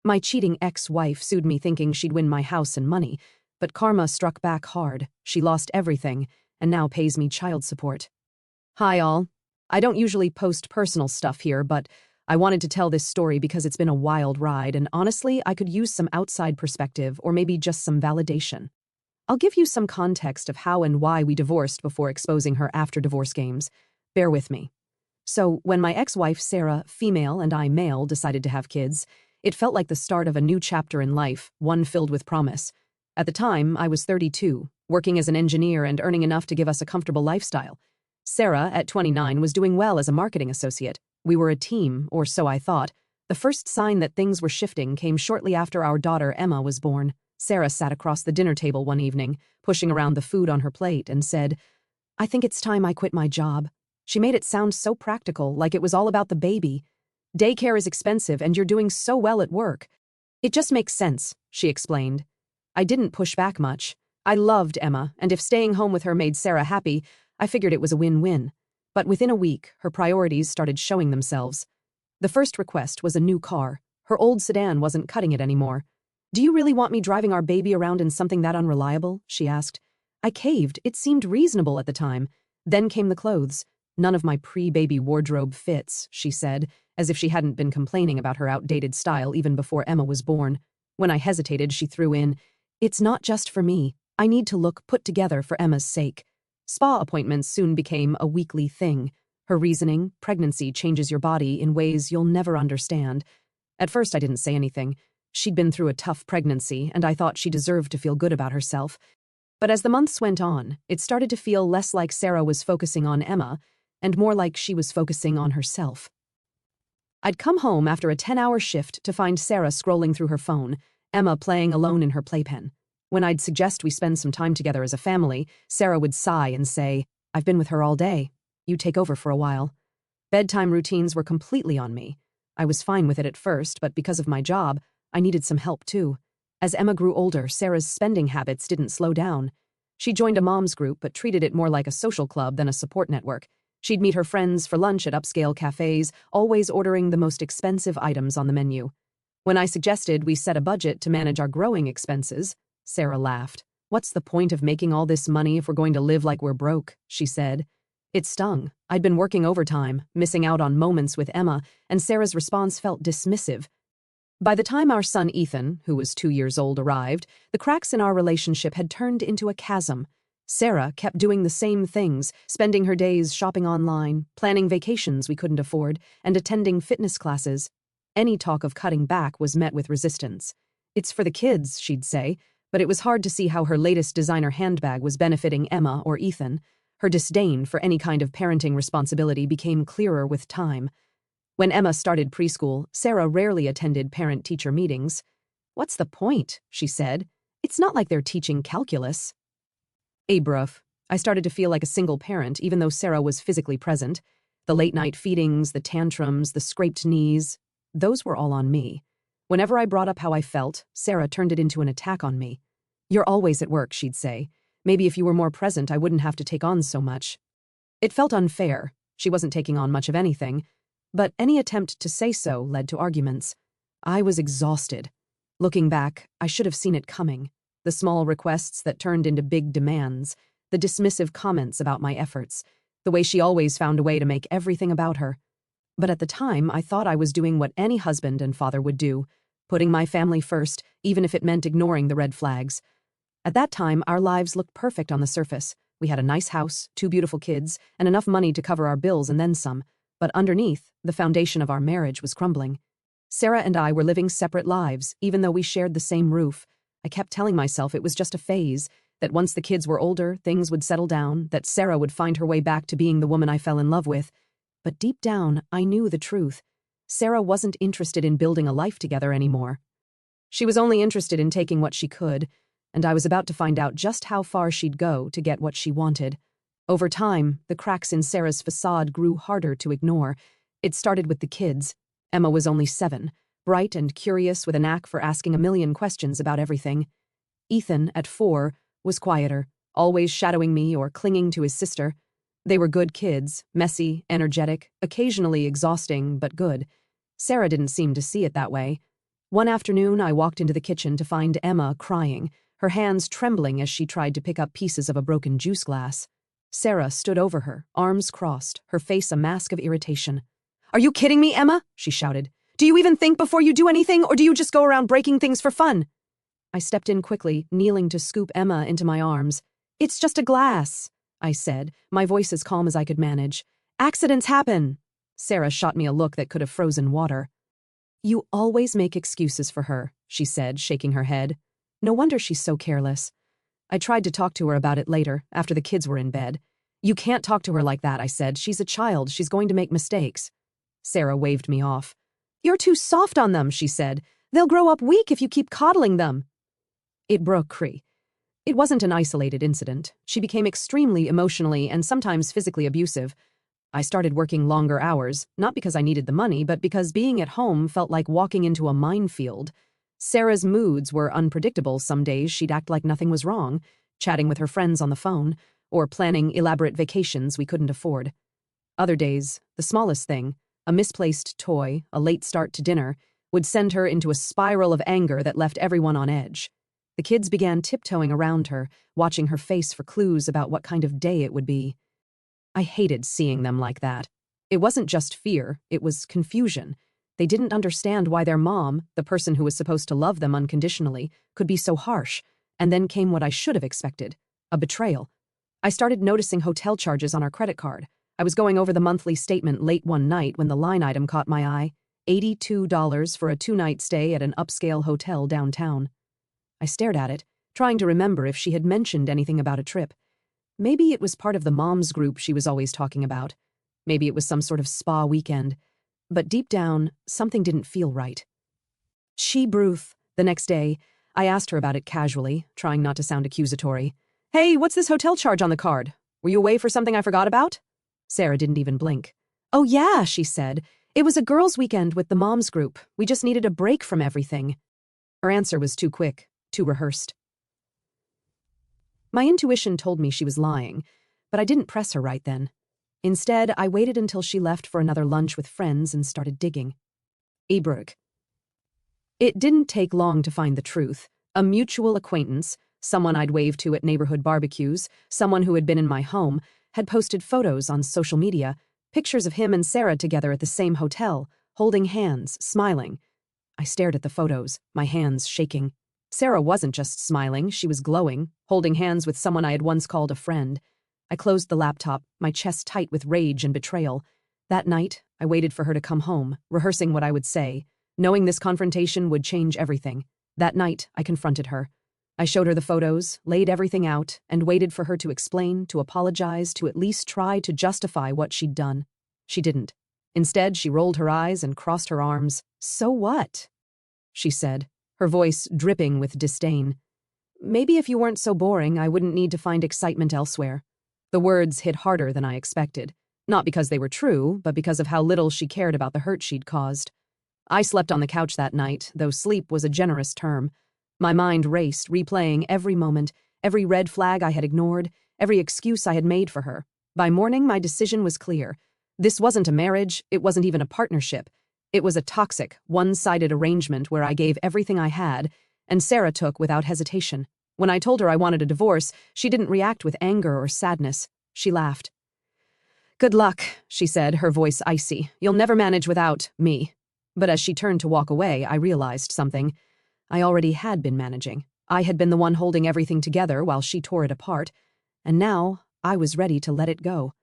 My cheating ex-wife sued me thinking she'd win my house and money, but karma struck back hard. She lost everything, and now pays me child support. Hi all. I don't usually post personal stuff here, but I wanted to tell this story because it's been a wild ride, and honestly, I could use some outside perspective or maybe just some validation. I'll give you some context of how and why we divorced before exposing her after-divorce games. Bear with me. So, when my ex-wife Sarah, female, and I, male, decided to have kids, it felt like the start of a new chapter in life, one filled with promise. At the time, I was 32, working as an engineer and earning enough to give us a comfortable lifestyle. Sarah, at 29, was doing well as a marketing associate. We were a team, or so I thought. The first sign that things were shifting came shortly after our daughter Emma was born. Sarah sat across the dinner table one evening, pushing around the food on her plate, and said, "I think it's time I quit my job." She made it sound so practical, like it was all about the baby. "Daycare is expensive and you're doing so well at work." "It just makes sense," she explained. I didn't push back much. I loved Emma, and if staying home with her made Sarah happy, I figured it was a win-win. But within a week, her priorities started showing themselves. The first request was a new car. Her old sedan wasn't cutting it anymore. "Do you really want me driving our baby around in something that unreliable?" she asked. I caved. It seemed reasonable at the time. Then came the clothes. "None of my pre-baby wardrobe fits," she said, as if she hadn't been complaining about her outdated style even before Emma was born. When I hesitated, she threw in, "It's not just for me. I need to look put together for Emma's sake." Spa appointments soon became a weekly thing. Her reasoning, pregnancy changes your body in ways you'll never understand. At first, I didn't say anything. She'd been through a tough pregnancy, and I thought she deserved to feel good about herself. But as the months went on, it started to feel less like Sarah was focusing on Emma, and more like she was focusing on herself. I'd come home after a 10-hour shift to find Sarah scrolling through her phone, Emma playing alone in her playpen. When I'd suggest we spend some time together as a family, Sarah would sigh and say, "I've been with her all day. You take over for a while." Bedtime routines were completely on me. I was fine with it at first, but because of my job, I needed some help too. As Emma grew older, Sarah's spending habits didn't slow down. She joined a mom's group but treated it more like a social club than a support network. She'd meet her friends for lunch at upscale cafes, always ordering the most expensive items on the menu. When I suggested we set a budget to manage our growing expenses, Sarah laughed. "What's the point of making all this money if we're going to live like we're broke?" she said. It stung. I'd been working overtime, missing out on moments with Emma, and Sarah's response felt dismissive. By the time our son Ethan, who was 2 years old, arrived, the cracks in our relationship had turned into a chasm. Sarah kept doing the same things, spending her days shopping online, planning vacations we couldn't afford, and attending fitness classes. Any talk of cutting back was met with resistance. "It's for the kids," she'd say, but it was hard to see how her latest designer handbag was benefiting Emma or Ethan. Her disdain for any kind of parenting responsibility became clearer with time. When Emma started preschool, Sarah rarely attended parent-teacher meetings. "What's the point?" she said. "It's not like they're teaching calculus." Bruv. I started to feel like a single parent, even though Sarah was physically present. The late-night feedings, the tantrums, the scraped knees, those were all on me. Whenever I brought up how I felt, Sarah turned it into an attack on me. "You're always at work," she'd say. "Maybe if you were more present, I wouldn't have to take on so much." It felt unfair. She wasn't taking on much of anything. But any attempt to say so led to arguments. I was exhausted. Looking back, I should have seen it coming. The small requests that turned into big demands, the dismissive comments about my efforts, the way she always found a way to make everything about her. But at the time, I thought I was doing what any husband and father would do, putting my family first, even if it meant ignoring the red flags. At that time, our lives looked perfect on the surface. We had a nice house, 2 beautiful kids, and enough money to cover our bills and then some. But underneath, the foundation of our marriage was crumbling. Sarah and I were living separate lives, even though we shared the same roof. I kept telling myself it was just a phase, that once the kids were older, things would settle down, that Sarah would find her way back to being the woman I fell in love with. But deep down, I knew the truth. Sarah wasn't interested in building a life together anymore. She was only interested in taking what she could, and I was about to find out just how far she'd go to get what she wanted. Over time, the cracks in Sarah's facade grew harder to ignore. It started with the kids. Emma was only 7, bright and curious with a knack for asking a million questions about everything. Ethan, at 4, was quieter, always shadowing me or clinging to his sister. They were good kids, messy, energetic, occasionally exhausting, but good. Sarah didn't seem to see it that way. One afternoon, I walked into the kitchen to find Emma crying, her hands trembling as she tried to pick up pieces of a broken juice glass. Sarah stood over her, arms crossed, her face a mask of irritation. "Are you kidding me, Emma?" she shouted. "Do you even think before you do anything, or do you just go around breaking things for fun?" I stepped in quickly, kneeling to scoop Emma into my arms. "It's just a glass," I said, my voice as calm as I could manage. "Accidents happen." Sarah shot me a look that could have frozen water. "You always make excuses for her," she said, shaking her head. "No wonder she's so careless." I tried to talk to her about it later, after the kids were in bed. "You can't talk to her like that," I said. "She's a child. She's going to make mistakes." Sarah waved me off. "You're too soft on them," she said. "They'll grow up weak if you keep coddling them." It broke Cree. It wasn't an isolated incident. She became extremely emotionally and sometimes physically abusive. I started working longer hours, not because I needed the money, but because being at home felt like walking into a minefield. Sarah's moods were unpredictable. Some days she'd act like nothing was wrong, chatting with her friends on the phone, or planning elaborate vacations we couldn't afford. Other days, the smallest thing, a misplaced toy, a late start to dinner, would send her into a spiral of anger that left everyone on edge. The kids began tiptoeing around her, watching her face for clues about what kind of day it would be. I hated seeing them like that. It wasn't just fear, it was confusion. They didn't understand why their mom, the person who was supposed to love them unconditionally, could be so harsh. And then came what I should have expected, a betrayal. I started noticing hotel charges on our credit card. I was going over the monthly statement late one night when the line item caught my eye, $82 for a 2-night stay at an upscale hotel downtown. I stared at it, trying to remember if she had mentioned anything about a trip. Maybe it was part of the moms group she was always talking about. Maybe it was some sort of spa weekend. But deep down, something didn't feel right. Bruth. The next day, I asked her about it casually, trying not to sound accusatory. "Hey, what's this hotel charge on the card? Were you away for something I forgot about?" Sarah didn't even blink. "Oh yeah," she said. "It was a girls' weekend with the moms group. We just needed a break from everything." Her answer was too quick, too rehearsed. My intuition told me she was lying, but I didn't press her right then. Instead, I waited until she left for another lunch with friends and started digging. Ebrug. It didn't take long to find the truth. A mutual acquaintance, someone I'd waved to at neighborhood barbecues, someone who had been in my home, had posted photos on social media, pictures of him and Sarah together at the same hotel, holding hands, smiling. I stared at the photos, my hands shaking. Sarah wasn't just smiling, she was glowing, holding hands with someone I had once called a friend. I closed the laptop, my chest tight with rage and betrayal. That night, I waited for her to come home, rehearsing what I would say, knowing this confrontation would change everything. That night, I confronted her. I showed her the photos, laid everything out, and waited for her to explain, to apologize, to at least try to justify what she'd done. She didn't. Instead, she rolled her eyes and crossed her arms. "So what?" she said, her voice dripping with disdain. "Maybe if you weren't so boring, I wouldn't need to find excitement elsewhere." The words hit harder than I expected, not because they were true, but because of how little she cared about the hurt she'd caused. I slept on the couch that night, though sleep was a generous term. My mind raced, replaying every moment, every red flag I had ignored, every excuse I had made for her. By morning, my decision was clear. This wasn't a marriage, it wasn't even a partnership. It was a toxic, one-sided arrangement where I gave everything I had, and Sarah took without hesitation. When I told her I wanted a divorce, she didn't react with anger or sadness. She laughed. "Good luck," she said, her voice icy. "You'll never manage without me." But as she turned to walk away, I realized something. I already had been managing. I had been the one holding everything together while she tore it apart, and now I was ready to let it go.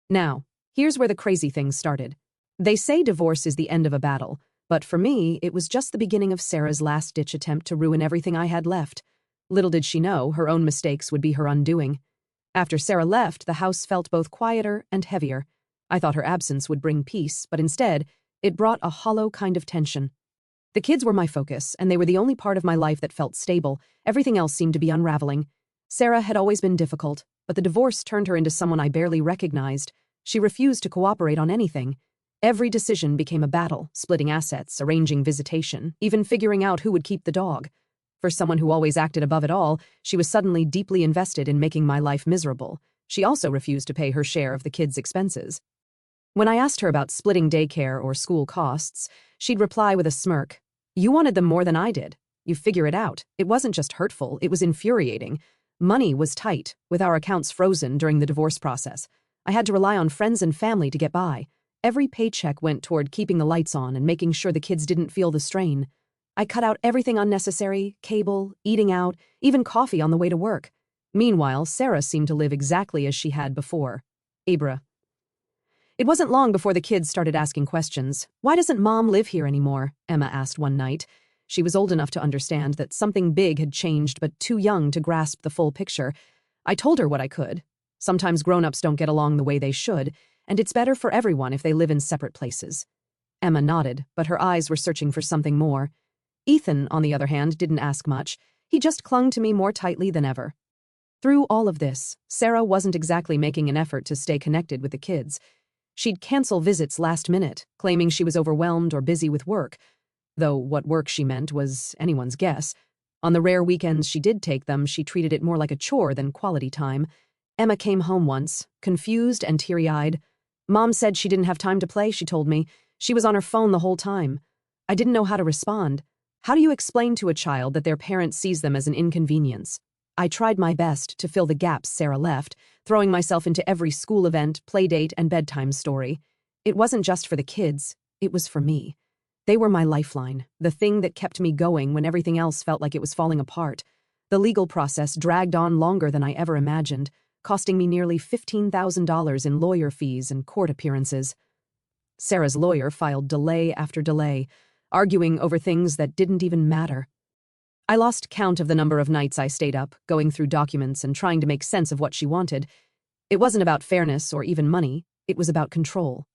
Now, here's where the crazy things started. They say divorce is the end of a battle, but for me, it was just the beginning of Sarah's last-ditch attempt to ruin everything I had left. Little did she know her own mistakes would be her undoing. After Sarah left, the house felt both quieter and heavier. I thought her absence would bring peace, but instead, it brought a hollow kind of tension. The kids were my focus, and they were the only part of my life that felt stable. Everything else seemed to be unraveling. Sarah had always been difficult, but the divorce turned her into someone I barely recognized. She refused to cooperate on anything. Every decision became a battle, splitting assets, arranging visitation, even figuring out who would keep the dog. For someone who always acted above it all, she was suddenly deeply invested in making my life miserable. She also refused to pay her share of the kids' expenses. When I asked her about splitting daycare or school costs, she'd reply with a smirk, You wanted them more than I did. You figure it out. It wasn't just hurtful, it was infuriating. Money was tight, with our accounts frozen during the divorce process. I had to rely on friends and family to get by. Every paycheck went toward keeping the lights on and making sure the kids didn't feel the strain. I cut out everything unnecessary, cable, eating out, even coffee on the way to work. Meanwhile, Sarah seemed to live exactly as she had before. Abra. It wasn't long before the kids started asking questions. Why doesn't Mom live here anymore? Emma asked one night. She was old enough to understand that something big had changed, but too young to grasp the full picture. I told her what I could. Sometimes grown-ups don't get along the way they should, and it's better for everyone if they live in separate places. Emma nodded, but her eyes were searching for something more. Ethan, on the other hand, didn't ask much. He just clung to me more tightly than ever. Through all of this, Sarah wasn't exactly making an effort to stay connected with the kids. She'd cancel visits last minute, claiming she was overwhelmed or busy with work, though what work she meant was anyone's guess. On the rare weekends she did take them, she treated it more like a chore than quality time. Emma came home once, confused and teary-eyed. Mom said she didn't have time to play, she told me. She was on her phone the whole time. I didn't know how to respond. How do you explain to a child that their parent sees them as an inconvenience? I tried my best to fill the gaps Sarah left, throwing myself into every school event, playdate, and bedtime story. It wasn't just for the kids, it was for me. They were my lifeline, the thing that kept me going when everything else felt like it was falling apart. The legal process dragged on longer than I ever imagined, costing me nearly $15,000 in lawyer fees and court appearances. Sarah's lawyer filed delay after delay, arguing over things that didn't even matter. I lost count of the number of nights I stayed up, going through documents and trying to make sense of what she wanted. It wasn't about fairness or even money, it was about control.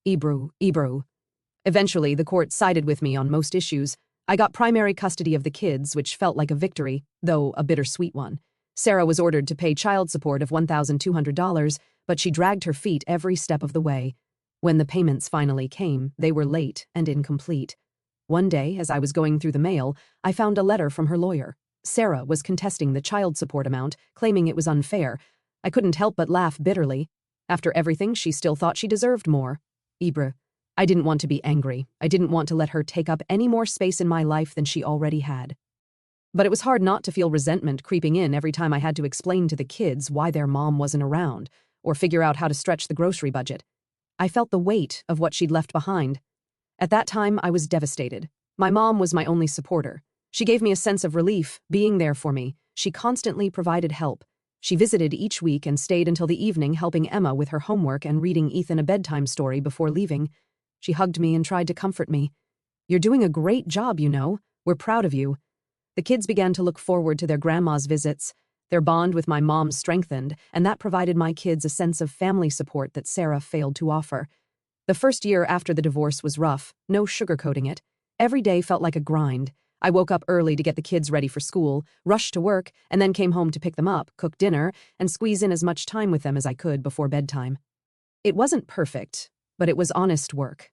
Ebru. Eventually, the court sided with me on most issues. I got primary custody of the kids, which felt like a victory, though a bittersweet one. Sarah was ordered to pay child support of $1,200, but she dragged her feet every step of the way. When the payments finally came, they were late and incomplete. One day, as I was going through the mail, I found a letter from her lawyer. Sarah was contesting the child support amount, claiming it was unfair. I couldn't help but laugh bitterly. After everything, she still thought she deserved more. Ibra. I didn't want to be angry. I didn't want to let her take up any more space in my life than she already had. But it was hard not to feel resentment creeping in every time I had to explain to the kids why their mom wasn't around, or figure out how to stretch the grocery budget. I felt the weight of what she'd left behind. At that time, I was devastated. My mom was my only supporter. She gave me a sense of relief, being there for me. She constantly provided help. She visited each week and stayed until the evening helping Emma with her homework and reading Ethan a bedtime story before leaving. She hugged me and tried to comfort me. "You're doing a great job, you know. We're proud of you." The kids began to look forward to their grandma's visits. Their bond with my mom strengthened, and that provided my kids a sense of family support that Sarah failed to offer. The first year after the divorce was rough, no sugarcoating it. Every day felt like a grind. I woke up early to get the kids ready for school, rushed to work, and then came home to pick them up, cook dinner, and squeeze in as much time with them as I could before bedtime. It wasn't perfect, but it was honest work.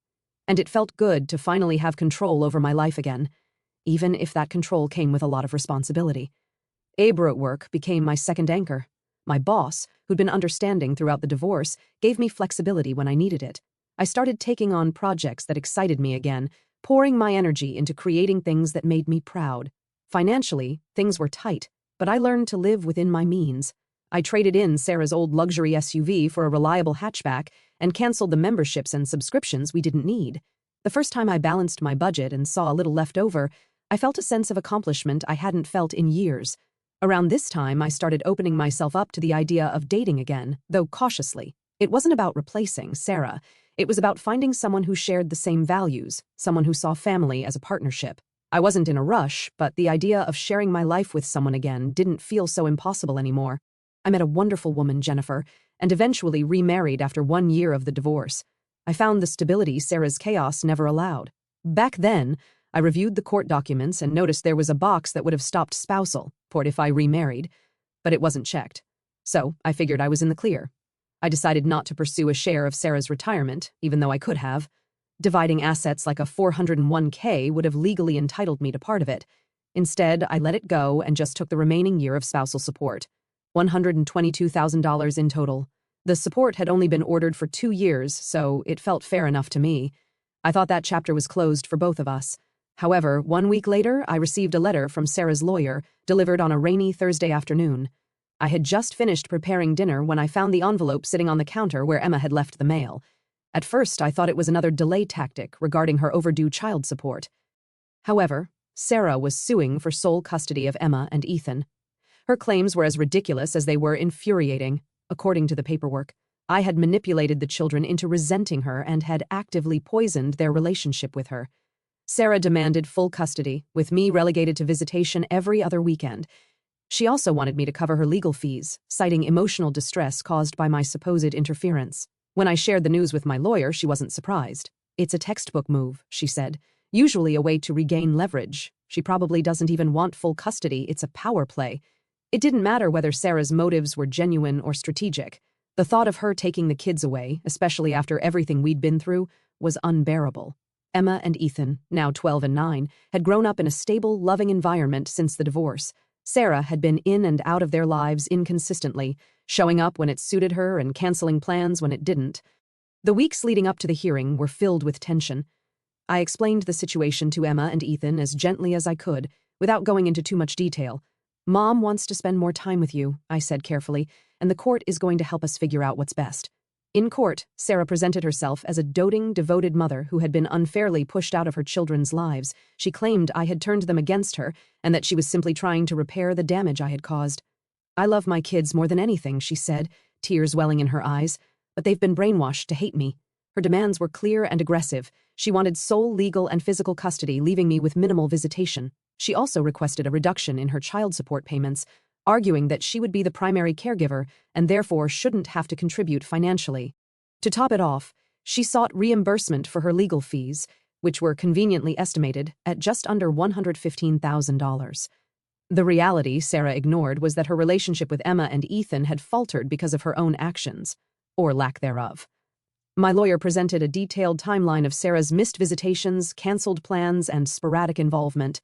And it felt good to finally have control over my life again, even if that control came with a lot of responsibility. Abra at work became my second anchor. My boss, who'd been understanding throughout the divorce, gave me flexibility when I needed it. I started taking on projects that excited me again, pouring my energy into creating things that made me proud. Financially, things were tight, but I learned to live within my means. I traded in Sarah's old luxury SUV for a reliable hatchback and canceled the memberships and subscriptions we didn't need. The first time I balanced my budget and saw a little left over, I felt a sense of accomplishment I hadn't felt in years. Around this time, I started opening myself up to the idea of dating again, though cautiously. It wasn't about replacing Sarah. It was about finding someone who shared the same values, someone who saw family as a partnership. I wasn't in a rush, but the idea of sharing my life with someone again didn't feel so impossible anymore. I met a wonderful woman, Jennifer, and eventually remarried after 1 year of the divorce. I found the stability Sarah's chaos never allowed. Back then, I reviewed the court documents and noticed there was a box that would have stopped spousal, port if I remarried, but it wasn't checked. So I figured I was in the clear. I decided not to pursue a share of Sarah's retirement, even though I could have. Dividing assets like a 401k would have legally entitled me to part of it. Instead, I let it go and just took the remaining year of spousal support. $122,000 in total. The support had only been ordered for 2 years, so it felt fair enough to me. I thought that chapter was closed for both of us. However, 1 week later, I received a letter from Sarah's lawyer, delivered on a rainy Thursday afternoon. I had just finished preparing dinner when I found the envelope sitting on the counter where Emma had left the mail. At first, I thought it was another delay tactic regarding her overdue child support. However, Sarah was suing for sole custody of Emma and Ethan. Her claims were as ridiculous as they were infuriating. According to the paperwork, I had manipulated the children into resenting her and had actively poisoned their relationship with her. Sarah demanded full custody, with me relegated to visitation every other weekend. She also wanted me to cover her legal fees, citing emotional distress caused by my supposed interference. When I shared the news with my lawyer, she wasn't surprised. "It's a textbook move," she said. "Usually a way to regain leverage. She probably doesn't even want full custody. It's a power play." It didn't matter whether Sarah's motives were genuine or strategic. The thought of her taking the kids away, especially after everything we'd been through, was unbearable. Emma and Ethan, now 12 and 9, had grown up in a stable, loving environment since the divorce. Sarah had been in and out of their lives inconsistently, showing up when it suited her and canceling plans when it didn't. The weeks leading up to the hearing were filled with tension. I explained the situation to Emma and Ethan as gently as I could, without going into too much detail. "Mom wants to spend more time with you," I said carefully, "and the court is going to help us figure out what's best." In court, Sarah presented herself as a doting, devoted mother who had been unfairly pushed out of her children's lives. She claimed I had turned them against her and that she was simply trying to repair the damage I had caused. "I love my kids more than anything," she said, tears welling in her eyes, "but they've been brainwashed to hate me." Her demands were clear and aggressive. She wanted sole legal and physical custody, leaving me with minimal visitation. She also requested a reduction in her child support payments, arguing that she would be the primary caregiver and therefore shouldn't have to contribute financially. To top it off, she sought reimbursement for her legal fees, which were conveniently estimated at just under $115,000. The reality Sarah ignored was that her relationship with Emma and Ethan had faltered because of her own actions, or lack thereof. My lawyer presented a detailed timeline of Sarah's missed visitations, canceled plans, and sporadic involvement.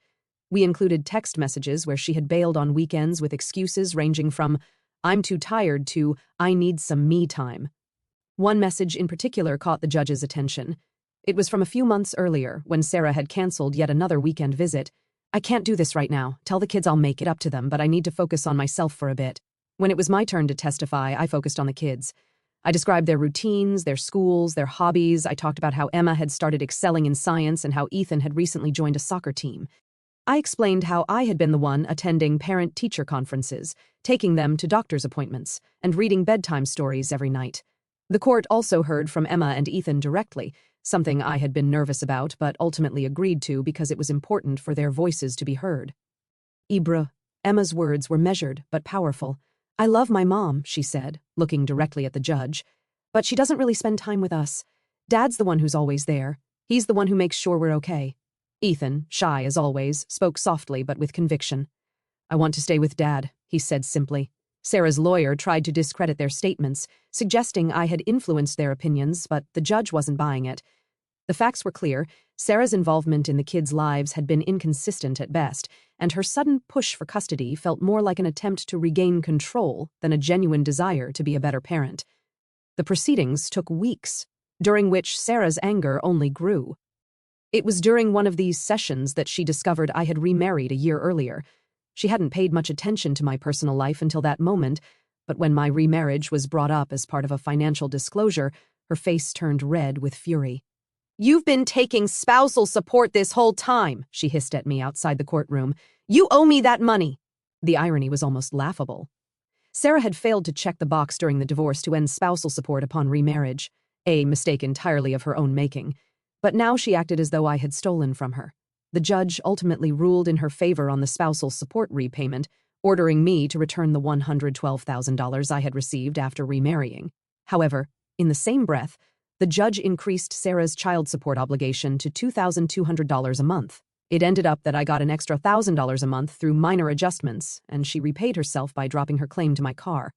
We included text messages where she had bailed on weekends with excuses ranging from, "I'm too tired," to, "I need some me time." One message in particular caught the judge's attention. It was from a few months earlier, when Sarah had canceled yet another weekend visit. "I can't do this right now. Tell the kids I'll make it up to them, but I need to focus on myself for a bit." When it was my turn to testify, I focused on the kids. I described their routines, their schools, their hobbies. I talked about how Emma had started excelling in science and how Ethan had recently joined a soccer team. I explained how I had been the one attending parent-teacher conferences, taking them to doctor's appointments, and reading bedtime stories every night. The court also heard from Emma and Ethan directly, something I had been nervous about but ultimately agreed to because it was important for their voices to be heard. "Ibra," Emma's words were measured but powerful. "I love my mom," she said, looking directly at the judge, "but she doesn't really spend time with us. Dad's the one who's always there. He's the one who makes sure we're okay." Ethan, shy as always, spoke softly but with conviction. "I want to stay with Dad," he said simply. Sarah's lawyer tried to discredit their statements, suggesting I had influenced their opinions, but the judge wasn't buying it. The facts were clear. Sarah's involvement in the kids' lives had been inconsistent at best, and her sudden push for custody felt more like an attempt to regain control than a genuine desire to be a better parent. The proceedings took weeks, during which Sarah's anger only grew. It was during one of these sessions that she discovered I had remarried a year earlier. She hadn't paid much attention to my personal life until that moment, but when my remarriage was brought up as part of a financial disclosure, her face turned red with fury. "You've been taking spousal support this whole time," she hissed at me outside the courtroom. "You owe me that money." The irony was almost laughable. Sarah had failed to check the box during the divorce to end spousal support upon remarriage, a mistake entirely of her own making. But now she acted as though I had stolen from her. The judge ultimately ruled in her favor on the spousal support repayment, ordering me to return the $112,000 I had received after remarrying. However, in the same breath, the judge increased Sarah's child support obligation to $2,200 a month. It ended up that I got an extra $1,000 a month through minor adjustments, and she repaid herself by dropping her claim to my car.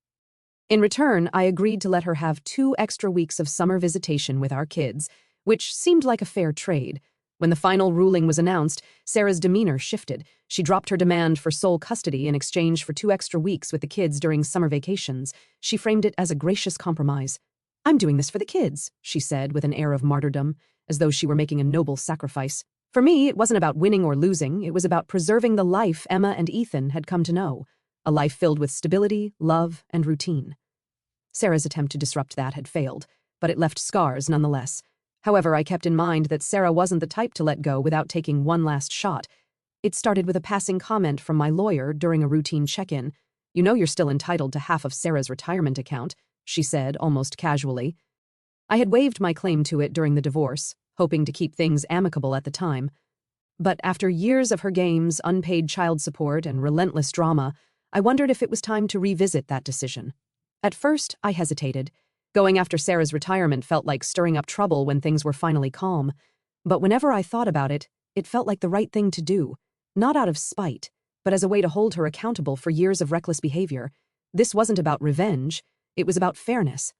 In return, I agreed to let her have 2 extra weeks of summer visitation with our kids, which seemed like a fair trade. When the final ruling was announced, Sarah's demeanor shifted. She dropped her demand for sole custody in exchange for 2 extra weeks with the kids during summer vacations. She framed it as a gracious compromise. "I'm doing this for the kids," she said with an air of martyrdom, as though she were making a noble sacrifice. For me, it wasn't about winning or losing, it was about preserving the life Emma and Ethan had come to know, a life filled with stability, love, and routine. Sarah's attempt to disrupt that had failed, but it left scars nonetheless. However, I kept in mind that Sarah wasn't the type to let go without taking one last shot. It started with a passing comment from my lawyer during a routine check-in. "You know you're still entitled to half of Sarah's retirement account," she said, almost casually. I had waived my claim to it during the divorce, hoping to keep things amicable at the time. But after years of her games, unpaid child support, and relentless drama, I wondered if it was time to revisit that decision. At first, I hesitated. Going after Sarah's retirement felt like stirring up trouble when things were finally calm. But whenever I thought about it, it felt like the right thing to do, not out of spite, but as a way to hold her accountable for years of reckless behavior. This wasn't about revenge, it was about fairness.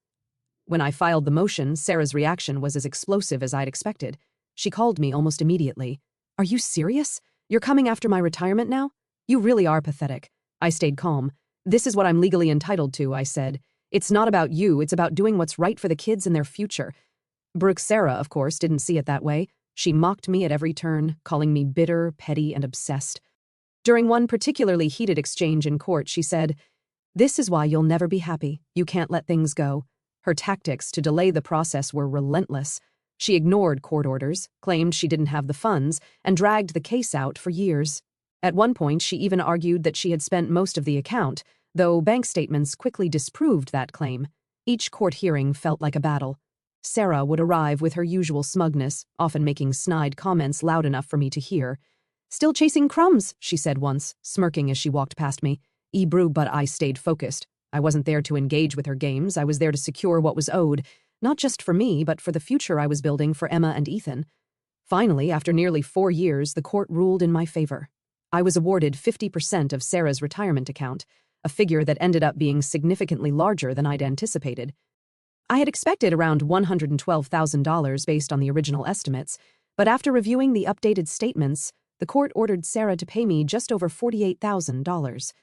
When I filed the motion, Sarah's reaction was as explosive as I'd expected. She called me almost immediately. "Are you serious? You're coming after my retirement now? You really are pathetic." I stayed calm. "This is what I'm legally entitled to," I said. "It's not about you, it's about doing what's right for the kids and their future." Brooke Sarah, of course, didn't see it that way. She mocked me at every turn, calling me bitter, petty, and obsessed. During one particularly heated exchange in court, she said, "This is why you'll never be happy. You can't let things go." Her tactics to delay the process were relentless. She ignored court orders, claimed she didn't have the funds, and dragged the case out for years. At one point, she even argued that she had spent most of the account, though bank statements quickly disproved that claim. Each court hearing felt like a battle. Sarah would arrive with her usual smugness, often making snide comments loud enough for me to hear. "Still chasing crumbs," she said once, smirking as she walked past me. But I stayed focused. I wasn't there to engage with her games, I was there to secure what was owed, not just for me, but for the future I was building for Emma and Ethan. Finally, after nearly 4 years, the court ruled in my favor. I was awarded 50% of Sarah's retirement account, a figure that ended up being significantly larger than I'd anticipated. I had expected around $112,000 based on the original estimates, but after reviewing the updated statements, the court ordered Sarah to pay me just over $48,000.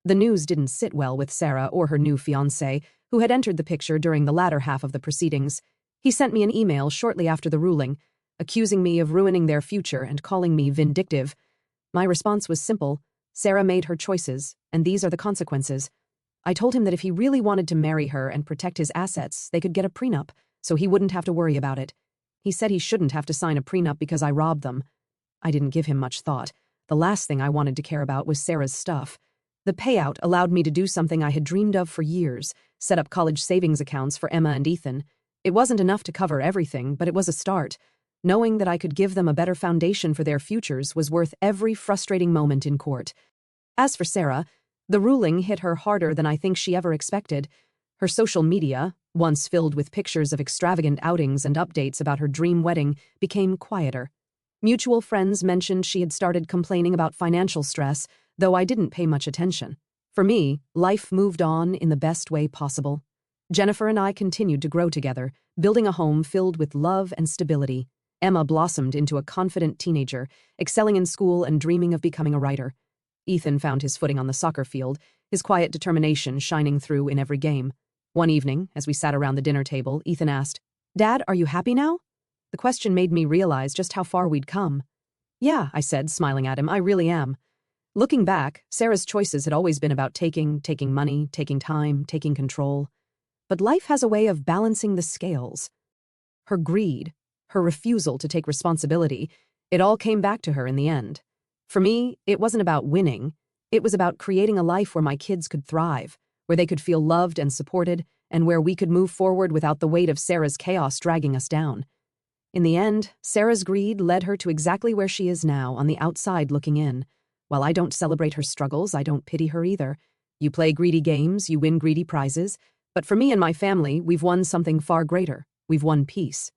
The news didn't sit well with Sarah or her new fiancé, who had entered the picture during the latter half of the proceedings. He sent me an email shortly after the ruling, accusing me of ruining their future and calling me vindictive. My response was simple. Sarah made her choices, and these are the consequences. I told him that if he really wanted to marry her and protect his assets, they could get a prenup, so he wouldn't have to worry about it. He said he shouldn't have to sign a prenup because I robbed them. I didn't give him much thought. The last thing I wanted to care about was Sarah's stuff. The payout allowed me to do something I had dreamed of for years, set up college savings accounts for Emma and Ethan. It wasn't enough to cover everything, but it was a start. Knowing that I could give them a better foundation for their futures was worth every frustrating moment in court. As for Sarah, the ruling hit her harder than I think she ever expected. Her social media, once filled with pictures of extravagant outings and updates about her dream wedding, became quieter. Mutual friends mentioned she had started complaining about financial stress, though I didn't pay much attention. For me, life moved on in the best way possible. Jennifer and I continued to grow together, building a home filled with love and stability. Emma blossomed into a confident teenager, excelling in school and dreaming of becoming a writer. Ethan found his footing on the soccer field, his quiet determination shining through in every game. One evening, as we sat around the dinner table, Ethan asked, "Dad, are you happy now?" The question made me realize just how far we'd come. "Yeah," I said, smiling at him, "I really am." Looking back, Sarah's choices had always been about taking money, taking time, taking control. But life has a way of balancing the scales. Her greed, her refusal to take responsibility, it all came back to her in the end. For me, it wasn't about winning. It was about creating a life where my kids could thrive, where they could feel loved and supported, and where we could move forward without the weight of Sarah's chaos dragging us down. In the end, Sarah's greed led her to exactly where she is now, on the outside looking in. While I don't celebrate her struggles, I don't pity her either. You play greedy games, you win greedy prizes. But for me and my family, we've won something far greater. We've won peace.